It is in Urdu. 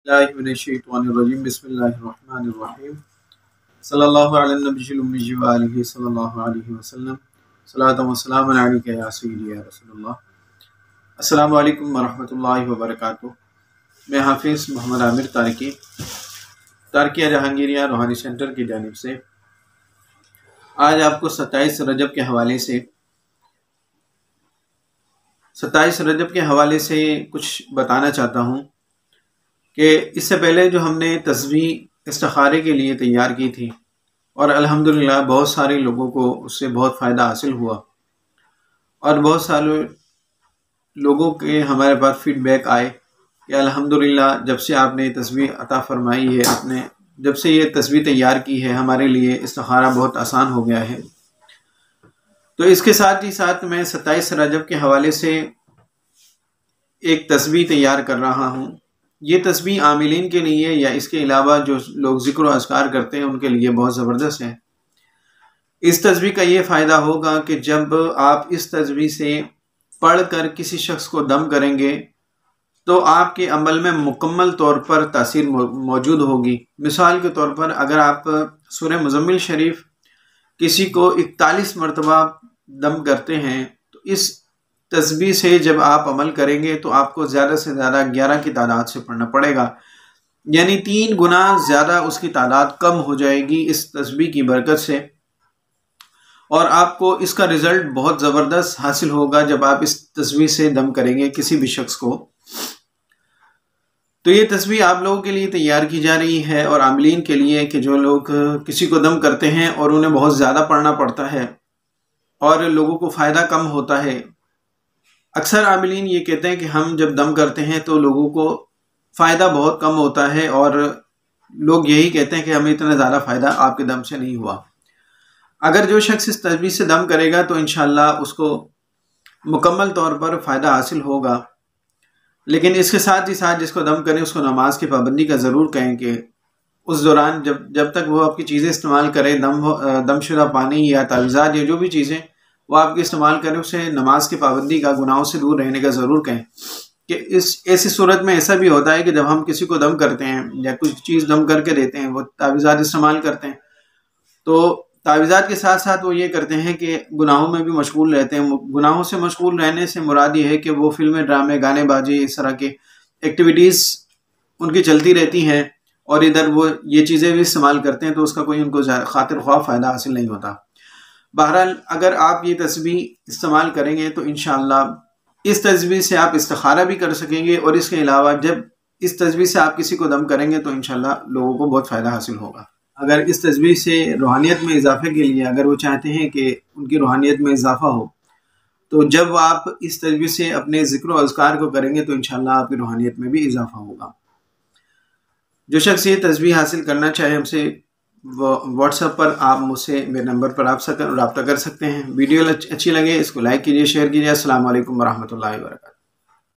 اللہ من الشیطان الرجیم بسم اللہ الرحمن الرحیم صلی اللہ علی النبی الامی و آلہ صلی اللہ علیہ وسلم صلاۃ و سلام علیک یا سیدی یا رسول اللہ۔ السلام علیکم ورحمۃ اللہ وبرکاتہ۔ میں حافظ محمد عامر تارکیہ جہانگیریہ روحانی سینٹر کی جانب سے آج آپ کو 27 رجب کے حوالے سے کچھ بتانا چاہتا ہوں کہ اس سے پہلے جو ہم نے تسبیح استخارے کے لیے تیار کی تھی اور الحمدللہ بہت سارے لوگوں کو اس سے بہت فائدہ حاصل ہوا اور بہت سارے لوگوں کے ہمارے پاس فیڈ بیک آئے کہ الحمدللہ جب سے آپ نے تسبیح عطا فرمائی ہے، جب سے یہ تسبیح تیار کی ہے، ہمارے لیے استخارہ بہت آسان ہو گیا ہے۔ تو اس کے ساتھ ہی ساتھ میں 27 رجب کے حوالے سے ایک تسبیح تیار کر رہا ہوں۔ یہ تسبیح عاملین کے لیے یا اس کے علاوہ جو لوگ ذکر و اذکار کرتے ہیں ان کے لیے بہت زبردست ہے۔ اس تسبیح کا یہ فائدہ ہوگا کہ جب آپ اس تسبیح سے پڑھ کر کسی شخص کو دم کریں گے تو آپ کے عمل میں مکمل طور پر تاثیر موجود ہوگی۔ مثال کے طور پر اگر آپ سورہ مزمل شریف کسی کو 41 مرتبہ دم کرتے ہیں تو اس تسبیح سے جب آپ عمل کریں گے تو آپ کو زیادہ سے زیادہ 11 کی تعداد سے پڑھنا پڑے گا، یعنی 3 گنا زیادہ اس کی تعداد کم ہو جائے گی اس تسبیح کی برکت سے، اور آپ کو اس کا رزلٹ بہت زبردست حاصل ہوگا جب آپ اس تسبیح سے دم کریں گے کسی بھی شخص کو۔ تو یہ تسبیح آپ لوگوں کے لیے تیار کی جا رہی ہے اور عاملین کے لیے کہ جو لوگ کسی کو دم کرتے ہیں اور انہیں بہت زیادہ پڑھنا پڑتا ہے اور لوگوں کو فائدہ کم ہوتا ہے۔ اکثر عاملین یہ کہتے ہیں کہ ہم جب دم کرتے ہیں تو لوگوں کو فائدہ بہت کم ہوتا ہے اور لوگ یہی کہتے ہیں کہ ہمیں اتنا زیادہ فائدہ آپ کے دم سے نہیں ہوا۔ اگر جو شخص اس تسبیح سے دم کرے گا تو انشاءاللہ اس کو مکمل طور پر فائدہ حاصل ہوگا، لیکن اس کے ساتھ ہی ساتھ جس کو دم کریں اس کو نماز کی پابندی کا ضرور کہیں کہ اس دوران جب تک وہ آپ کی چیزیں استعمال کرے، دم شدہ پانی یا تعویذات یا جو بھی چیزیں وہ آپ کی استعمال کریں، اسے نماز کی پابندی کا، گناہوں سے دور رہنے کا ضرور کہیں کہ ایسی صورت میں ایسا بھی ہوتا ہے کہ جب ہم کسی کو دم کرتے ہیں یا کچھ چیز دم کر کے دیتے ہیں، وہ تعویذات استعمال کرتے ہیں، تو تعویذات کے ساتھ ساتھ وہ یہ کرتے ہیں کہ گناہوں میں بھی مشغول رہتے ہیں۔ گناہوں سے مشغول رہنے سے مراد یہ ہے کہ وہ فلمیں، ڈرامے، گانے بازی، اس طرح کے ایکٹیویٹیز ان کی چلتی رہتی ہیں اور ادھر وہ یہ چیزیں بھی استعمال کرتے ہیں، تو اس کا کوئی ان کو خاطر خواہ فائدہ حاصل نہیں ہوتا۔ بہرحال اگر آپ یہ تسبیح استعمال کریں گے تو انشاءاللہ اس تسبیح سے آپ استخارہ بھی کر سکیں گے، اور اس کے علاوہ جب اس تسبیح سے آپ کسی کو دم کریں گے تو انشاءاللہ لوگوں کو بہت فائدہ حاصل ہوگا۔ اگر اس تسبیح سے روحانیت میں اضافے کے لیے اگر وہ چاہتے ہیں کہ ان کی روحانیت میں اضافہ ہو تو جب آپ اس تسبیح سے اپنے ذکر و اذکار کو کریں گے تو انشاءاللہ آپ کی روحانیت میں بھی اضافہ ہوگا۔ جو شخص یہ تسبیح حاصل کرنا چاہے ہم سے واٹس ایپ پر آپ مجھ سے میرے نمبر پر آپ رابطہ کر سکتے ہیں۔ ویڈیو اچھی لگے اس کو لائک کیجیے، شیئر کیجیے۔ السلام علیکم ورحمۃ اللہ وبرکاتہ۔